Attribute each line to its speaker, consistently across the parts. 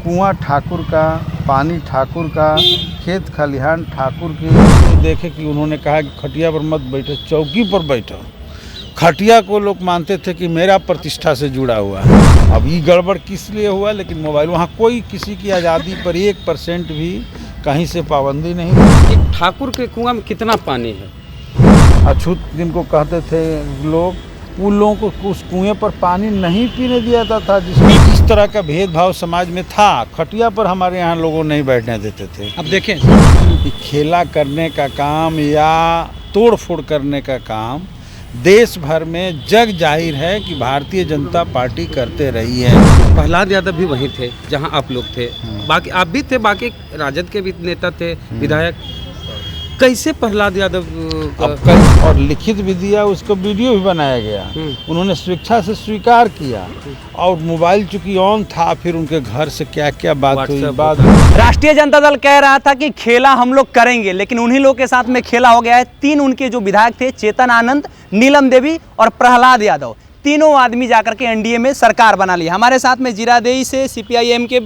Speaker 1: कुआं ठाकुर का, पानी ठाकुर का, खेत खलिहान ठाकुर की। तो देखे कि उन्होंने कहा कि खटिया पर मत बैठो, चौकी पर बैठो। खटिया को लोग मानते थे कि मेरा प्रतिष्ठा से जुड़ा हुआ है। अब ये गड़बड़ किस लिए हुआ, लेकिन मोबाइल, वहाँ कोई किसी की आज़ादी पर 1% भी कहीं से पाबंदी नहीं।
Speaker 2: एक ठाकुर के कुआं में कितना पानी है?
Speaker 1: अछूत जिनको कहते थे लोग, उन लोगों को उस कुएं पर पानी नहीं पीने दिया जाता था, जिसमें इस तरह का भेदभाव समाज में था। खटिया पर हमारे यहाँ लोगों नहीं बैठने देते थे।
Speaker 2: अब देखें
Speaker 1: कि खेला करने का काम या तोड़ फोड़ करने का काम देश भर में जग जाहिर है कि भारतीय जनता पार्टी करते रही है।
Speaker 2: प्रहलाद यादव भी वहीं थे जहां आप लोग थे, बाकी आप भी थे, बाकी राजद के भी नेता थे, विधायक। कैसे प्रहलाद यादव
Speaker 1: अब कई और लिखित भी दिया, उसको वीडियो भी बनाया गया। उन्होंने स्वेच्छा से स्वीकार किया, और मोबाइल चूंकि ऑन था, फिर उनके घर से क्या क्या बात हुई।
Speaker 3: राष्ट्रीय जनता दल कह रहा था कि खेला हम लोग करेंगे, लेकिन उन्हीं लोग के साथ में खेला हो गया है। 3 उनके जो विधायक थे, चेतन आनंद, नीलम देवी और प्रहलाद यादव, तीनों आदमी जाकर के एनडीए में सरकार बना ली। हमारे साथ में जीरादेई से सीपीआईएम के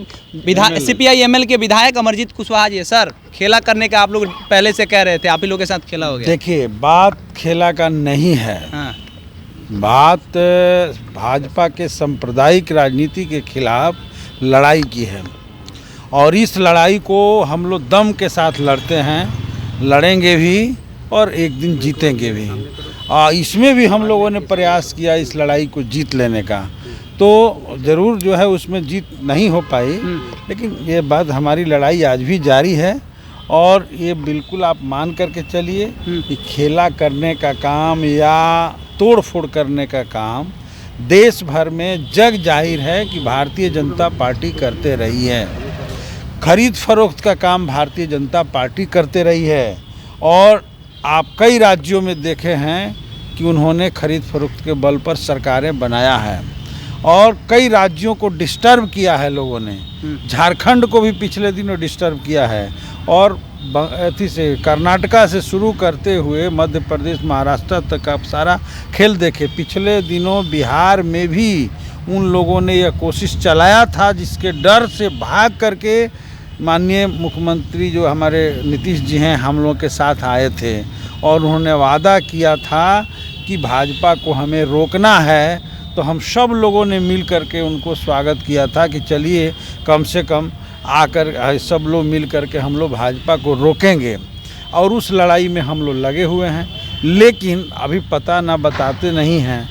Speaker 3: सीपीआईएमएल के विधायक अमरजीत कुशवाहा जी। सर, खेला करने का आप लोग पहले से कह रहे थे, आप ही लोग के साथ खेला हो गया।
Speaker 1: देखिए, बात खेला का नहीं है।
Speaker 3: हाँ।
Speaker 1: बात भाजपा के सांप्रदायिक राजनीति के खिलाफ लड़ाई की है, और इस लड़ाई को हम लोग दम के साथ लड़ते हैं, लड़ेंगे भी और एक दिन जीतेंगे भी। इसमें भी हम लोगों ने प्रयास किया इस लड़ाई को जीत लेने का, तो ज़रूर जो है उसमें जीत नहीं हो पाई, लेकिन ये बात, हमारी लड़ाई आज भी जारी है। और ये बिल्कुल आप मान करके चलिए कि खेला करने का काम या तोड़ फोड़ करने का काम देश भर में जग जाहिर है कि भारतीय जनता पार्टी करते रही है। खरीद फरोख्त का काम भारतीय जनता पार्टी करते रही है, और आप कई राज्यों में देखे हैं कि उन्होंने खरीद फरोख्त के बल पर सरकारें बनाया है, और कई राज्यों को डिस्टर्ब किया है लोगों ने। झारखंड को भी पिछले दिनों डिस्टर्ब किया है, और अथी से कर्नाटका से शुरू करते हुए मध्य प्रदेश, महाराष्ट्र तक आप सारा खेल देखे। पिछले दिनों बिहार में भी उन लोगों ने यह कोशिश चलाया था, जिसके डर से भाग करके माननीय मुख्यमंत्री जो हमारे नीतीश जी हैं, हम लोगों के साथ आए थे, और उन्होंने वादा किया था कि भाजपा को हमें रोकना है। तो हम सब लोगों ने मिल करके उनको स्वागत किया था कि चलिए कम से कम आकर सब लोग मिल करके हम लोग भाजपा को रोकेंगे, और उस लड़ाई में हम लोग लगे हुए हैं। लेकिन अभी पता ना बताते नहीं हैं,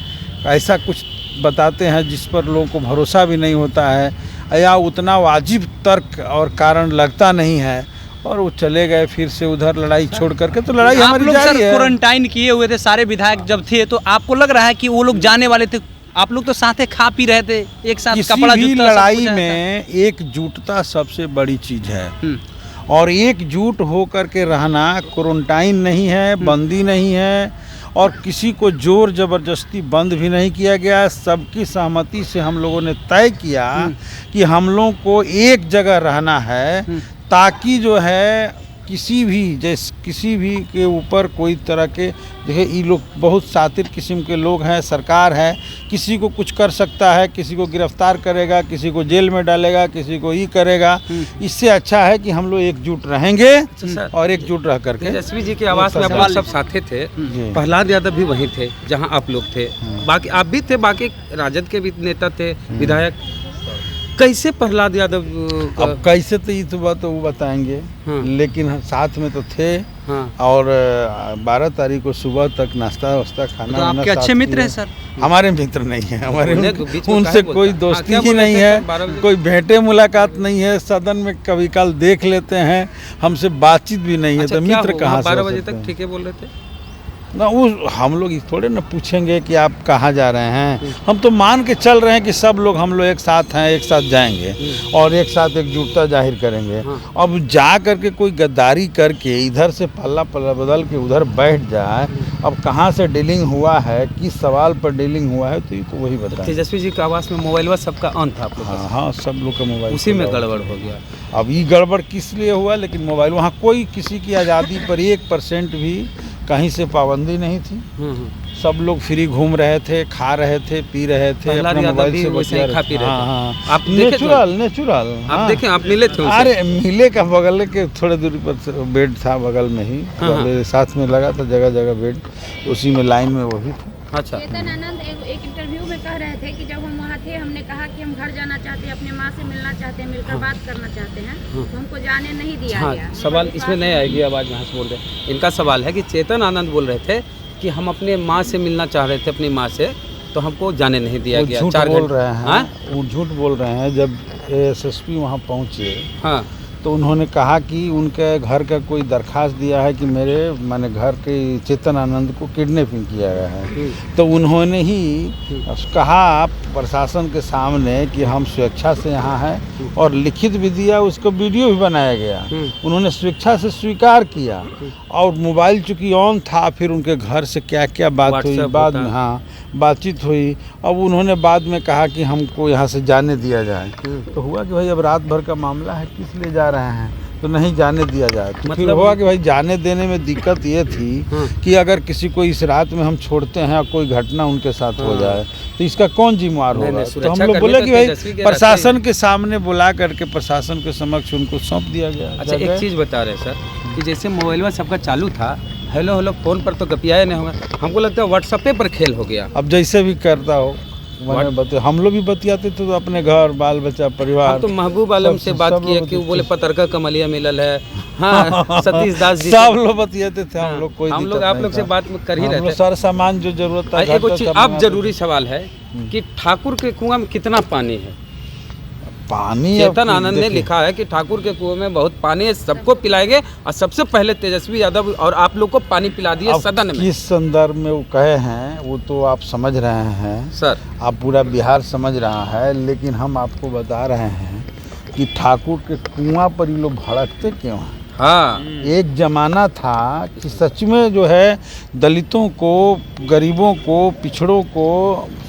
Speaker 1: ऐसा कुछ बताते हैं जिस पर लोगों को भरोसा भी नहीं होता है, या उतना वाजिब तर्क और कारण लगता नहीं है, और वो चले गए फिर से उधर लड़ाई छोड़ करके। तो लड़ाई हमारी जारी है।
Speaker 3: क्वारंटाइन किए हुए थे सारे विधायक जब थे, तो आपको लग रहा है कि वो लोग जाने वाले थे? आप लोग तो साथ खा पी रहे थे एक साथ, कपड़ा
Speaker 1: किसी भी
Speaker 3: जूता
Speaker 1: लड़ाई में एकजुटता सबसे बड़ी चीज है, और एकजुट होकर के रहना। क्वारंटाइन नहीं है, बंदी नहीं है, और किसी को जोर जबरदस्ती बंद भी नहीं किया गया। सबकी सहमति से हम लोगों ने तय किया कि हम लोग को एक जगह रहना है, ताकि जो है किसी भी के ऊपर कोई तरह के, देखिए ये लोग बहुत सातिर किस्म के लोग हैं, सरकार है, किसी को कुछ कर सकता है, किसी को गिरफ्तार करेगा, किसी को जेल में डालेगा, किसी को ये करेगा। इससे अच्छा है कि हम लोग एकजुट रहेंगे, और एकजुट रह करके।
Speaker 2: तेजस्वी जी के आवास में आप सब साथे थे, प्रहलाद यादव भी वहीं थे जहां आप लोग थे, बाकी आप भी थे, बाकी राजद के भी नेता थे, विधायक। कैसे प्रहलाद यादव
Speaker 1: अब कैसे, तो ये तो बात वो बताएंगे, लेकिन साथ में तो थे। और 12 तारीख को सुबह तक नाश्ता वास्ता खाना।
Speaker 3: तो आपके अच्छे मित्र हैं सर?
Speaker 1: हमारे मित्र नहीं है, हमारे उनसे कोई दोस्ती ही नहीं है, कोई भेंटे मुलाकात नहीं है। सदन में कभी काल देख लेते हैं, हमसे बातचीत भी नहीं है। तो मित्र कहाँ से?
Speaker 2: 12 बजे तक ठीक है बोल रहे थे
Speaker 1: ना, वो हम लोग थोड़े ना पूछेंगे कि आप कहाँ जा रहे हैं। हम तो मान के चल रहे हैं कि सब लोग हम लोग एक साथ हैं, एक साथ जाएंगे, और एक साथ एकजुटता जाहिर करेंगे। अब जा करके कोई गद्दारी करके इधर से पल्ला बदल के उधर बैठ जाए, अब कहाँ से डीलिंग हुआ है, किस सवाल पर डीलिंग हुआ है, तो ये तो वही बताएं।
Speaker 2: तेजस्वी जी के आवास में मोबाइल सबका ऑन था?
Speaker 1: हाँ, सब लोग का मोबाइल,
Speaker 2: उसी में गड़बड़ हो गया।
Speaker 1: अब ये गड़बड़ किस लिए हुआ, लेकिन मोबाइल, वहाँ कोई किसी की आज़ादी पर 1% भी कहीं से पाबंदी नहीं थी, सब लोग फ्री घूम रहे थे, खा रहे थे, पी रहे थे,
Speaker 2: प्रहलाद
Speaker 1: अपना
Speaker 2: यादव
Speaker 1: मोबाइल
Speaker 2: भी
Speaker 1: से
Speaker 2: वैसे
Speaker 1: बतिया
Speaker 2: ही खा पी रहे थे।
Speaker 1: हाँ,
Speaker 2: आप देखे थे?
Speaker 1: नेचुरल
Speaker 2: आप देखें, आप मिले थे उनसे?
Speaker 1: अरे मिले का बगल के थोड़े दूरी पर बेड था बगल में ही, मेरे साथ में लगा था जगह जगह बेड, उसी में लाइन में वो भी था।
Speaker 2: अच्छा।
Speaker 4: चेतन आनंद एक इंटरव्यू में कह रहे थे कि जब हम वहाँ थे हमने कहा कि हम घर जाना चाहते हैं, अपने माँ से मिलना चाहते हैं, मिलकर बात करना चाहते हैं, तो हमको जाने नहीं दिया
Speaker 2: हाँ,
Speaker 4: गया।
Speaker 2: सवाल इसमें नहीं आएगी आवाज़ यहाँ से बोल रहे। इनका सवाल है कि चेतन आनंद बोल रहे थे कि हम अपने माँ से मिलना चाह रहे थे, अपनी माँ से, तो हमको जाने नहीं दिया गया।
Speaker 1: झूठ
Speaker 2: 4
Speaker 1: बोल
Speaker 2: घंटे।
Speaker 1: रहे हैं।
Speaker 2: हाँ?
Speaker 1: वो झूठ बोल रहे हैं। जब एसएसपी वहाँ पहुँचे
Speaker 2: हाँ,
Speaker 1: तो उन्होंने कहा कि उनके घर का कोई दरखास्त दिया है कि मेरे माने घर के चेतन आनंद को किडनैपिंग किया गया है। तो उन्होंने ही कहा प्रशासन के सामने कि हम स्वेच्छा से यहाँ हैं, और लिखित भी दिया, उसको वीडियो भी बनाया गया। उन्होंने स्वेच्छा से स्वीकार किया, और मोबाइल चूँकि ऑन था, फिर उनके घर से क्या क्या बात हुई बाद में, हाँ बातचीत हुई। अब उन्होंने बाद में कहा कि हमको यहाँ से जाने दिया जाए। तो हुआ कि भाई अब रात भर का मामला है, किस लिए जा रहे हैं, तो नहीं जाने दिया जाए। तो फिर हुआ कि भाई जाने देने में दिक्कत ये थी कि अगर किसी को इस रात में हम छोड़ते हैं और कोई घटना उनके साथ हो जाए तो इसका कौन जिम्मेवार होगा। तो हम लोग बोले कि भाई प्रशासन के सामने बुला करके प्रशासन के समक्ष उनको सौंप दिया गया।
Speaker 2: अच्छा, एक चीज़ बता रहे सर कि जैसे मोबाइल में सबका चालू था, हेलो हेलो फ़ोन पर तो गपियाया नहीं होगा, हमको लगता है व्हाट्सएप पर खेल हो गया।
Speaker 1: अब जैसे भी करता हो, हम लोग भी बतियाते थे तो अपने घर बाल बच्चा परिवार।
Speaker 2: हम तो महबूब आलम से बात किया कि वो बोले पत्रकार कमलिया मिलल है, हाँ सतीश दास जी
Speaker 1: सब लोग बतियाते थे। हम लोग कोई
Speaker 2: हम लोग आप लोग से बात कर ही रहे थे।
Speaker 1: सारा सामान जो जरूरत था।
Speaker 2: एक चीज अब जरूरी सवाल है कि ठाकुर के कुआं में कितना पानी है?
Speaker 1: पानी
Speaker 2: चेतन आनंद ने लिखा है कि ठाकुर के कुएं में बहुत पानी है, सबको पिलाएंगे, और सबसे पहले तेजस्वी यादव और आप लोग को पानी पिला दिया सदन में।
Speaker 1: किस संदर्भ में वो कहे हैं वो तो आप समझ रहे हैं
Speaker 2: सर,
Speaker 1: आप पूरा बिहार समझ रहा है, लेकिन हम आपको बता रहे हैं कि ठाकुर के कुआं पर ये लोग भड़कते क्यों हैं।
Speaker 2: हाँ,
Speaker 1: एक ज़माना था कि सच में जो है दलितों को, गरीबों को, पिछड़ों को,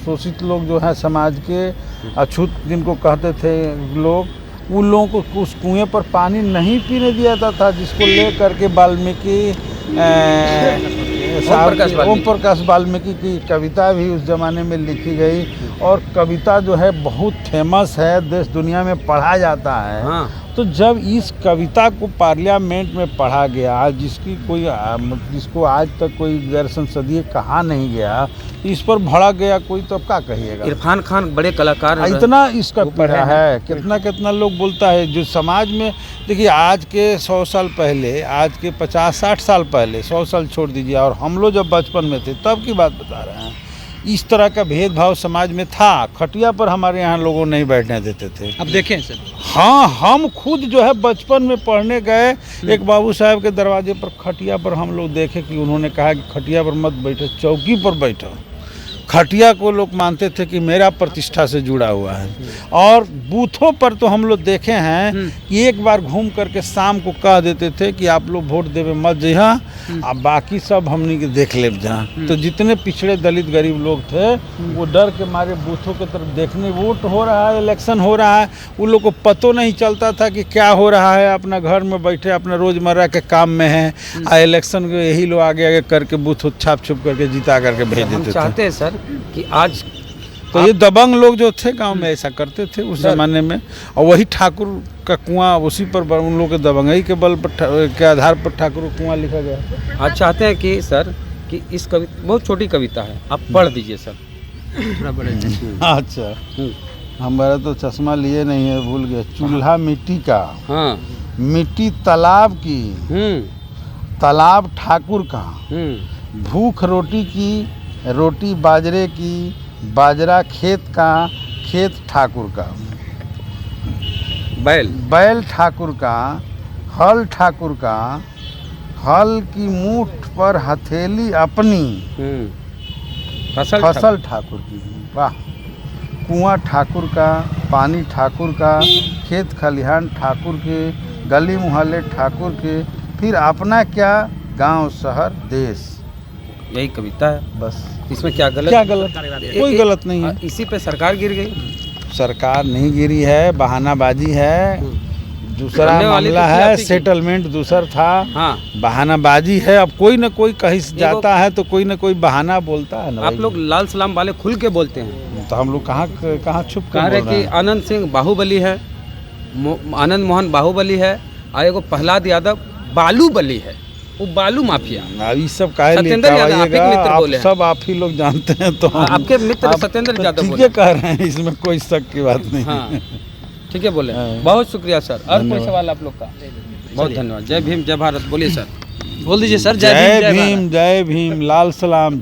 Speaker 1: शोषित लोग जो हैं समाज के, अछूत जिनको कहते थे लोग, उन लोगों को उस कुएं पर पानी नहीं पीने दिया जाता था, जिसको ले करके वाल्मीकि ओम प्रकाश वाल्मीकि की कविता भी उस ज़माने में लिखी गई, और कविता जो है बहुत फेमस है, देश दुनिया में पढ़ा जाता है।
Speaker 2: हाँ।
Speaker 1: तो जब इस कविता को पार्लियामेंट में पढ़ा गया, जिसको आज तक कोई गैर संसदीय कहा नहीं गया, इस पर भड़क गया कोई, तो अब क्या कहिएगा।
Speaker 2: इरफान खान बड़े कलाकार हैं,
Speaker 1: इतना इसका पढ़ा है, कितना कितना लोग बोलता है जो समाज में। देखिए आज के 100 साल पहले, आज के 50-60 साल पहले, 100 साल छोड़ दीजिए, और हम लोग जब बचपन में थे तब की बात बता रहे हैं, इस तरह का भेदभाव समाज में था। खटिया पर हमारे यहाँ लोगों नहीं बैठने देते थे।
Speaker 3: अब देखें सर,
Speaker 1: हाँ, हम खुद जो है बचपन में पढ़ने गए, एक बाबू साहब के दरवाजे पर खटिया पर हम लोग देखे कि उन्होंने कहा कि खटिया पर मत बैठो, चौकी पर बैठो। खटिया को लोग मानते थे कि मेरा प्रतिष्ठा से जुड़ा हुआ है। और बूथों पर तो हम लोग देखे हैं कि एक बार घूम करके शाम को कह देते थे कि आप लोग वोट देवे मत जहाँ, अब बाकी सब हमने के देख ले जहाँ। तो जितने पिछड़े दलित गरीब लोग थे वो डर के मारे बूथों की तरफ देखने, वोट हो रहा है, इलेक्शन हो रहा है, उन लोग को पतो नहीं चलता था कि क्या हो रहा है। अपना घर में बैठे अपना रोज़मर्रा के काम में है, इलेक्शन को यही लोग आगे आगे करके बूथ छाप छुप करके जिता करके भेज देते थे।
Speaker 2: चाहते हैं सर कि आज
Speaker 1: तो ये दबंग लोग जो थे गांव में ऐसा करते थे उस ज़माने में, और वही ठाकुर का कुआं, उसी पर उन लोगों के दबंगई के बल पर के आधार पर ठाकुर कुआं लिखा गया।
Speaker 2: आज चाहते हैं कि सर कि इस कविता बहुत छोटी कविता है, आप पढ़ दीजिए सर थोड़ा बड़े।
Speaker 1: अच्छा, हमारा तो चश्मा लिए नहीं है, भूल गया। चूल्हा मिट्टी का,
Speaker 2: हाँ,
Speaker 1: मिट्टी तालाब की, तालाब ठाकुर का, भूख रोटी की, रोटी बाजरे की, बाजरा खेत का, खेत ठाकुर का, बैल ठाकुर का, हल ठाकुर का, हल की मूठ पर हथेली अपनी, फसल ठाकुर की, वाह। कुआं ठाकुर का, पानी ठाकुर का, खेत खलिहान ठाकुर के, गली मुहल्ले ठाकुर के, फिर अपना क्या गांव शहर देश।
Speaker 2: यही कविता है
Speaker 1: बस।
Speaker 2: इसमें क्या गलत?
Speaker 1: कोई गलत नहीं है।
Speaker 2: इसी पे सरकार गिर गई।
Speaker 1: सरकार नहीं गिरी है, बहानाबाजी है। दूसरा
Speaker 2: करने वाली तो
Speaker 1: मामला
Speaker 2: थी
Speaker 1: है,
Speaker 2: आप ही की।
Speaker 1: सेटलमेंट दूसर था,
Speaker 2: हाँ,
Speaker 1: बहानाबाजी है। अब कोई ना कोई कहीं से जाता है तो कोई ना कोई बहाना बोलता है ना
Speaker 2: आप
Speaker 1: भाई।
Speaker 2: लोग लाल सलाम वाले खुल के बोलते हैं।
Speaker 1: तो हम लोग कहाँ कहाँ छुप
Speaker 2: कह
Speaker 1: कर
Speaker 2: रहे
Speaker 1: बोल रहे
Speaker 2: कि
Speaker 1: हैं?
Speaker 2: आनंद सिंह बाहुबली है, आनंद मोहन बाहुबली है, और एगो प्रहलाद यादव बालू बली है, वो बालू माफिया।
Speaker 1: अब ये सब काहे लिए
Speaker 2: सत्येंद्र यादव आप ही के
Speaker 1: करवाइएगा?
Speaker 2: मित्र
Speaker 1: आप
Speaker 2: बोले हैं।
Speaker 1: सब आप ही लोग जानते हैं तो हम-
Speaker 2: आपके मित्र
Speaker 1: आप
Speaker 2: सत्येंद्र
Speaker 1: तो
Speaker 2: यादव
Speaker 1: ठीक
Speaker 2: बोले।
Speaker 1: है कह रहे हैं, इसमें कोई शक की बात नहीं।
Speaker 2: हाँ, ठीक है बोले।
Speaker 1: हाँ।
Speaker 2: बहुत शुक्रिया सर। और कोई
Speaker 1: धन्यवाद।
Speaker 2: सवाल आप लोग का? बहुत धन्यवाद। जय भीम, जय भारत। बोलिए सर।
Speaker 3: बोल दीजिए सर,
Speaker 1: जय भीम, जय भीम, लाल सलाम।